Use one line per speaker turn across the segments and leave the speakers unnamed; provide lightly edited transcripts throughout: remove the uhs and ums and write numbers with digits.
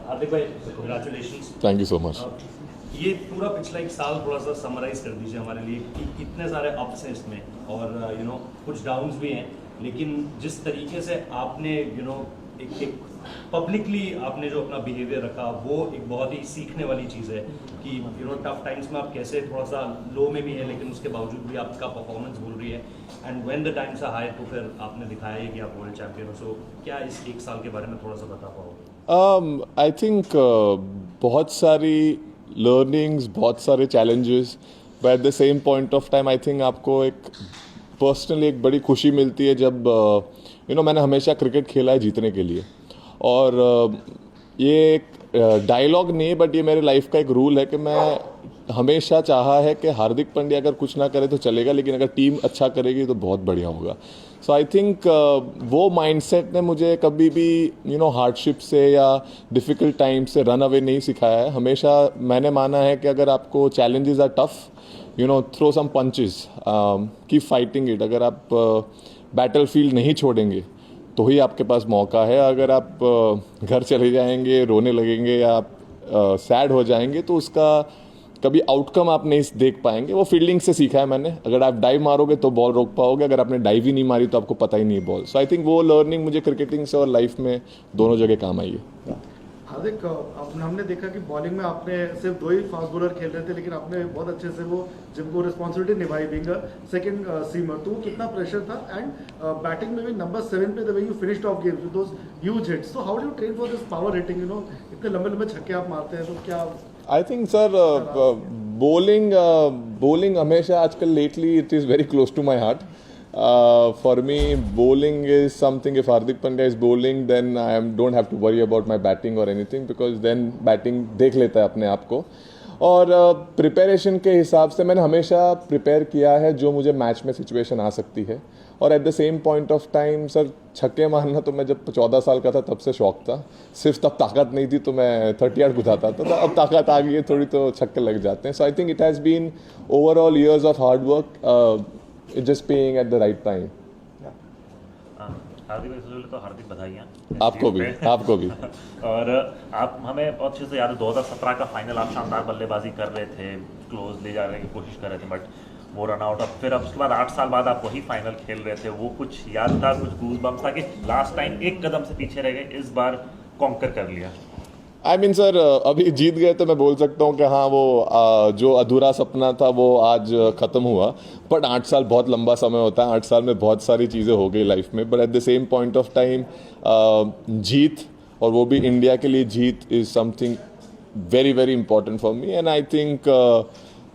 हार्दिक भाई congratulations.
Thank you so much.
ये पूरा पिछला एक साल थोड़ा सा समराइज कर दीजिए हमारे लिए कि इतने सारे अप्स हैं इसमें और कुछ डाउन्स भी हैं, लेकिन जिस तरीके से आपने एक पब्लिकली आपने जो अपना बिहेवियर रखा वो एक बहुत ही सीखने वाली चीज़ है कि टफ टाइम्स में आप कैसे थोड़ा सा लो में भी है लेकिन उसके बावजूद भी आपका परफॉर्मेंस बोल रही है and when the times are high तो फिर आपने दिखाया है कि आप वर्ल्ड चैंपियन हो। सो क्या इस एक साल के बारे में थोड़ा सा बता पाओगे?
आई थिंक बहुत सारी लर्निंग्स, बहुत सारे challenges, but at the same point of time I think आपको एक पर्सनली एक बड़ी खुशी मिलती है जब मैंने हमेशा क्रिकेट खेला है जीतने के लिए। और ये एक डायलॉग नहीं है बट ये मेरे लाइफ का एक रूल है कि मैं हमेशा चाहा है कि हार्दिक पांड्या अगर कुछ ना करे तो चलेगा, लेकिन अगर टीम अच्छा करेगी तो बहुत बढ़िया होगा। सो आई थिंक वो माइंडसेट ने मुझे कभी भी हार्डशिप से या डिफ़िकल्ट टाइम से रन अवे नहीं सिखाया है। हमेशा मैंने माना है कि अगर आपको challenges are tough, throw some punches, keep fighting it. अगर आप बैटल फील्ड नहीं छोड़ेंगे तो ही आपके पास मौका है। अगर आप घर चले जाएंगे, रोने लगेंगे या आप सैड हो जाएंगे तो उसका कभी आउटकम आप नहीं देख पाएंगे। वो फील्डिंग से सीखा है मैंने। अगर आप डाइव मारोगे तो बॉल रोक पाओगे, अगर आपने डाइव ही नहीं मारी तो आपको पता ही नहीं बॉल। सो आई थिंक वो लर्निंग मुझे क्रिकेटिंग से और लाइफ में दोनों जगह काम आई है।
हार्दिक, हमने देखा कि बॉलिंग में आपने सिर्फ 2 ही फास्ट बॉलर खेल रहे थे, लेकिन आपने बहुत अच्छे से वो जिनको रिस्पॉन्सिबिलिटी निभाई बीइंग सेकंड सीमर। तो कितना प्रेशर था एंड बैटिंग में भी नंबर 7 पे the way you finished off games with those huge hits. So how do you train for this power hitting? इतने लंबे लंबे छक्के आप मारते हैं तो क्या?
आई थिंक सर bowling हमेशा आजकल lately it is very close to my heart. For me, bowling is something. If Hardik Pandya is bowling, then don't have to worry about my batting or anything, because then batting देख लेता है अपने आप को. और preparation के हिसाब से मैंने हमेशा प्रिपेयर किया है जो मुझे मैच में सिचुएशन आ सकती है. और eight the same point of time sir, छक्के मारना तो मैं जब 14 साल का था तब से शौक था. सिर्फ तब ताकत नहीं थी तो मैं 30 यार्ड कुदाता था. अब ताकत आ गई है थोड़ी तो छक्के लग जाते हैं. So I think it has been overall years of hard work. It's just paying at the right time.
Hardik भाई, सबसे तो हार्दिक बधाइयाँ
आपको भी.
और आप हमें बहुत अच्छे से याद है 2017 का फाइनल, आप शानदार बल्लेबाजी कर रहे थे, क्लोज ले जाने की कोशिश कर रहे थे, बट वो रन आउट. अब फिर उसके बाद 8 साल बाद आप वही फाइनल खेल रहे थे. वो कुछ याद था, कुछ गूज बम्स था कि लास्ट टाइम एक कदम से पीछे रह गए, इस बार कॉन्कर कर लिया?
आई मीन सर, अभी जीत गए तो मैं बोल सकता हूँ कि हाँ, वो जो अधूरा सपना था वो आज ख़त्म हुआ. बट 8 साल बहुत लंबा समय होता है. 8 साल में बहुत सारी चीज़ें हो गई लाइफ में. But at the same point of time जीत, और वो भी इंडिया के लिए जीत, is something very very important for me. And I think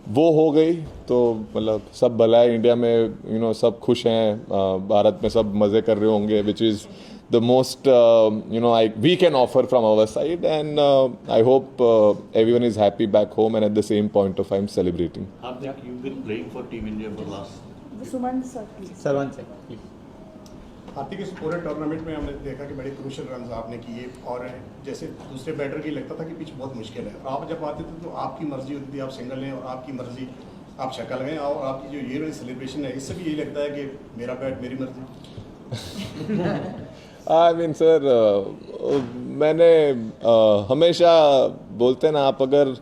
वो हो गई तो मतलब सब भला है. इंडिया में सब खुश हैं. भारत में सब मज़े कर रहे होंगे, which is the most we can offer from our side, and I hope everyone is happy back home and at the same point of time celebrating.
Hardik, you've been playing for Team India for last.
Suman sir, please.
Sarwan sir, please.
हार्दिक, इस पूरे tournament में हमने देखा कि बड़े crucial run आपने किए, और जैसे दूसरे बैटर की लगता था कि पिच बहुत मुश्किल है. आप जब आते थे तो आपकी मर्जी होती थी, आप सिंगल लें, और आपकी मर्जी आप छक्का लगाएं, और आपकी जो ये वाली सेलिब्रेशन है इससे भी यही लगता है कि मेरा बैट मेरी मर्जी.
आई मीन सर, मैंने हमेशा बोलते हैं ना, आप अगर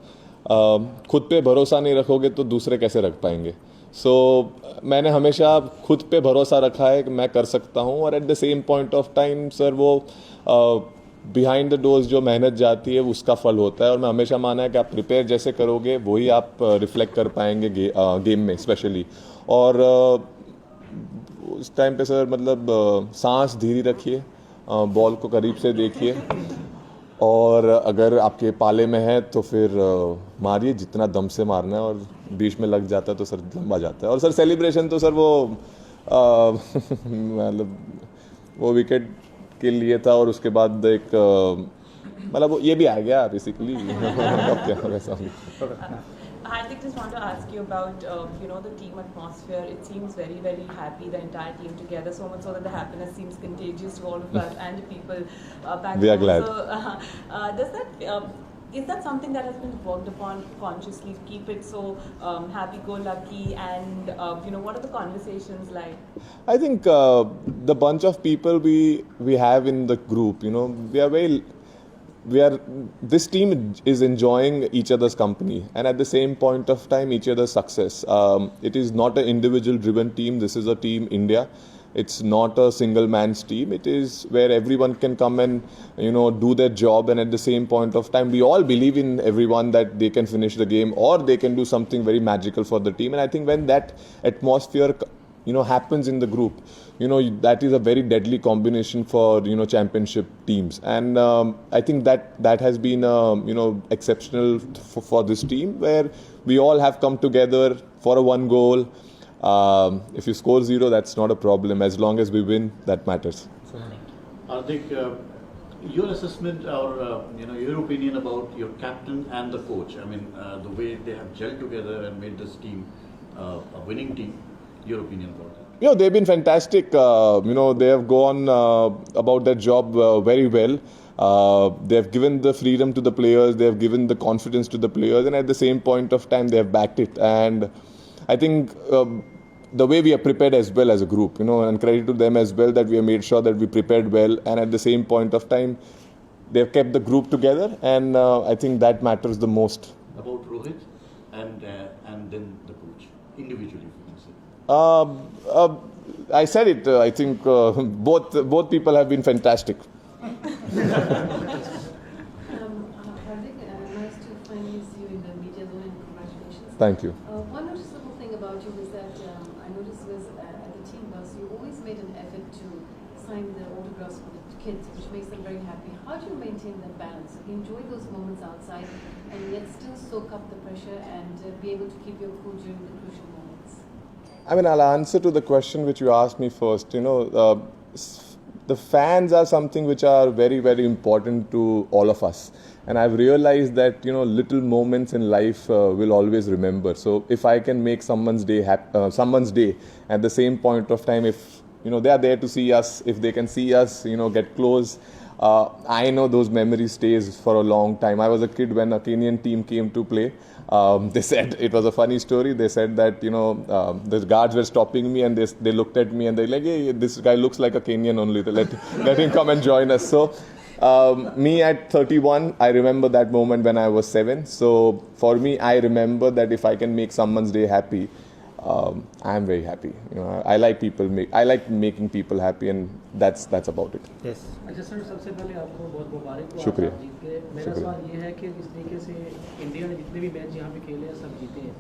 खुद पे भरोसा नहीं रखोगे तो दूसरे कैसे रख पाएंगे. सो मैंने हमेशा खुद पे भरोसा रखा है कि मैं कर सकता हूँ. और eight the same point of time sir, वो बिहाइंड द डोर्स जो मेहनत जाती है उसका फल होता है. और मैं हमेशा माना है कि आप प्रिपेयर जैसे करोगे वही आप रिफ्लेक्ट कर पाएंगे गेम में स्पेशली. और उस टाइम पे सर मतलब सांस धीरे रखिए, बॉल को करीब से देखिए, और अगर आपके पाले में है तो फिर मारिए जितना दम से मारना है. और बीच में लग जाता है तो सर लंबा जाता है. और सर सेलिब्रेशन तो सर वो मतलब वो विकेट के लिए था, और उसके बाद एक मतलब ये भी आ गया बेसिकली. अब क्या वैसा.
Hardik, just want to ask you about the team atmosphere. It seems very, very happy, the entire team together, so much so that the happiness seems contagious to all of us and the people back
We are
home.
glad.
So, is that something that has been worked upon consciously to keep it so happy-go-lucky? And what are the conversations like?
I think the bunch of people we have in the group, we are very this team is enjoying each other's company, and at the same point of time, each other's success. It is not an individual-driven team. This is a team India. It's not a single man's team. It is where everyone can come and do their job, and at the same point of time, we all believe in everyone that they can finish the game or they can do something very magical for the team. And I think when that atmosphere happens in the group, that is a very deadly combination for championship teams. And I think that has been exceptional for this team, where we all have come together for a one goal. If you score 0, that's not a problem. As long as we win, that matters.
Hardik, your assessment or your opinion about your captain and the coach. I mean, the way they have gelled together and made this team a winning team. Your opinion about that?
They've been fantastic. They have gone about their job very well. They have given the freedom to the players. They have given the confidence to the players, and at the same point of time, they have backed it. And I think the way we have prepared as well as a group, and credit to them as well, that we have made sure that we prepared well, and at the same point of time, they have kept the group together, and I think that matters the most.
About Rohit and then the coach individually, if you can say.
I said it. I think both people have been fantastic.
Hardik, nice to finally see you in the media zone, and congratulations.
Thank you.
One noticeable thing about you is that I noticed was at the team bus, you always made an effort to sign the autographs for the kids, which makes them very happy. How do you maintain that balance? You enjoy those moments outside and yet still soak up the pressure and be able to keep your cool during the crucial moments?
I mean, I'll answer to the question which you asked me first. The fans are something which are very, very important to all of us. And I've realized that, little moments in life will always remember. So if I can make someone's day at the same point of time, if, they are there to see us, if they can see us, get close, I know those memories stays for a long time. I was a kid when a Kenyan team came to play. They said, it was a funny story. They said that, the guards were stopping me, and they looked at me and they're like, hey, this guy looks like a Kenyan only. Let him come and join us. So me at 31, I remember that moment when I was 7. So for me, I remember that if I can make someone's day happy, I am very happy. I like making people happy, and that's about it.
Yes. अच्छा sir, सबसे पहले आपको बहुत मुबारक हो।
शुक्रिया।
आप जीत गए। मेरा सवाल ये है कि जिस तरीके से इंडिया ने जितने भी मैच यहाँ पे खेले हैं सब जीते हैं,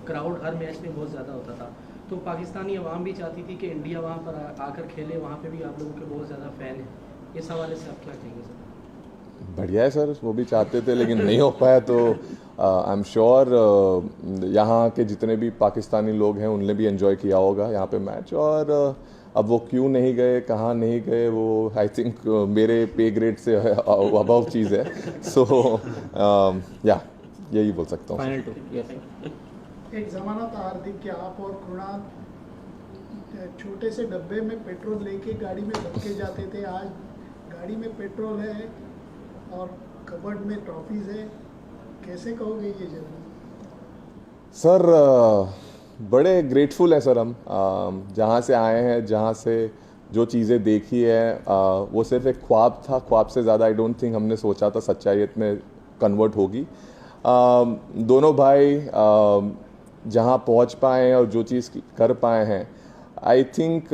क्राउड हर मैच में बहुत ज़्यादा होता था, तो पाकिस्तानी अवाम भी चाहती थी कि इंडिया वहाँ पर आकर खेले, वहाँ पे भी आप लोगों के बहुत ज़्यादा फ़ैन हैं। इस हवाले से आप क्या कहेंगे सर?
बढ़िया है सर, वो भी चाहते थे लेकिन नहीं हो पाया। तो आई एम श्योर यहाँ के जितने भी पाकिस्तानी लोग हैं उनने भी एंजॉय किया होगा यहाँ पे मैच। और अब वो क्यों नहीं गए, कहाँ नहीं गए, वो आई थिंक मेरे पे ग्रेड से अबव चीज़ है। सो यही बोल सकता हूँ।
फाइनल 2।
एक ज़माना था हार्दिक कि आप और कृणाल छोटे से डब्बे में पेट्रोल लेके गाड़ी में भर के जाते थे। आज गाड़ी में पेट्रोल है और कबर्ड में ट्रॉफीज है, कैसे कहोगे ये जर्नी?
सर बड़े ग्रेटफुल हैं सर हम, जहाँ से आए हैं, जहाँ से जो चीज़ें देखी है, वो सिर्फ एक ख्वाब था। ख्वाब से ज़्यादा आई डोंट थिंक हमने सोचा था सच्चाईयत में कन्वर्ट होगी। दोनों भाई जहाँ पहुँच पाए हैं और जो चीज़ कर पाए हैं, आई थिंक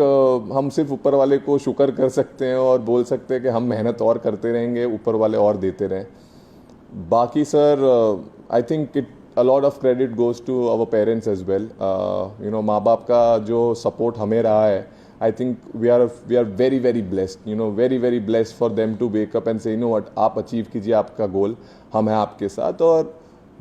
हम सिर्फ ऊपर वाले को शुक्र कर सकते हैं और बोल सकते हैं कि हम मेहनत और करते रहेंगे, ऊपर वाले और देते रहें। बाकी sir I think a lot of credit goes to our parents as well. माँ बाप का जो सपोर्ट हमें रहा है, I think we are very very blessed. Very very blessed for them to wake up and say, what, आप achieve कीजिए आपका गोल, हम हैं आपके साथ। और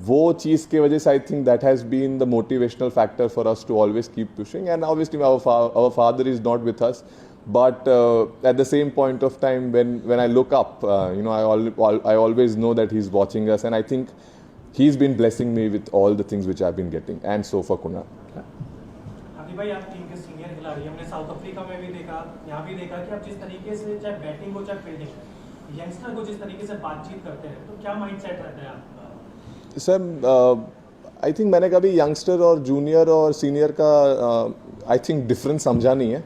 वो चीज़ के वजह से I think that has been the motivational factor for us to always keep pushing. And obviously our father is not with us, but at the same point of time when I look up, I always know that he's watching us, and I think he's been blessing me with all the things which I've been getting, and so for Kunal.
हार्दिक भाई, आप team के senior खिलाड़ी, हमने south Africa में भी देखा, यहाँ भी देखा कि आप जिस तरीके से चाहे बैटिंग हो चाहे फील्डिंग, यंगस्टर को जिस तरीके से बातचीत करते हैं, तो क्या माइंडसेट रहता है आपका?
सर आई थिंक मैंने कभी यंगस्टर और जूनियर और सीनियर का आई थिंक डिफरेंस समझा नहीं है।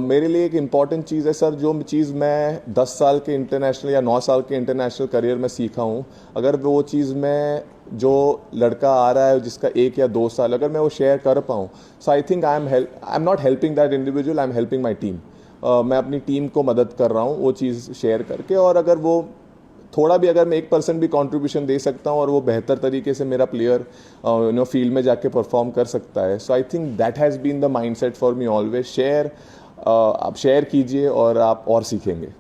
मेरे लिए एक इम्पॉर्टेंट चीज़ है सर, जो चीज़ मैं 10 साल के इंटरनेशनल या 9 साल के इंटरनेशनल करियर में सीखा हूँ, अगर वो चीज़ मैं जो लड़का आ रहा है जिसका 1 या 2 साल, अगर मैं वो शेयर कर पाऊँ, so I think I am not helping that individual, I am helping my team. मैं अपनी टीम को मदद कर रहा हूँ वो चीज़ शेयर करके, और अगर वो थोड़ा भी, अगर मैं 1% भी कंट्रीब्यूशन दे सकता हूँ और वो बेहतर तरीके से मेरा प्लेयर फील्ड में जाके परफॉर्म कर सकता है, so I think that has been the mindset for me always. Share, आप शेयर कीजिए और आप और सीखेंगे।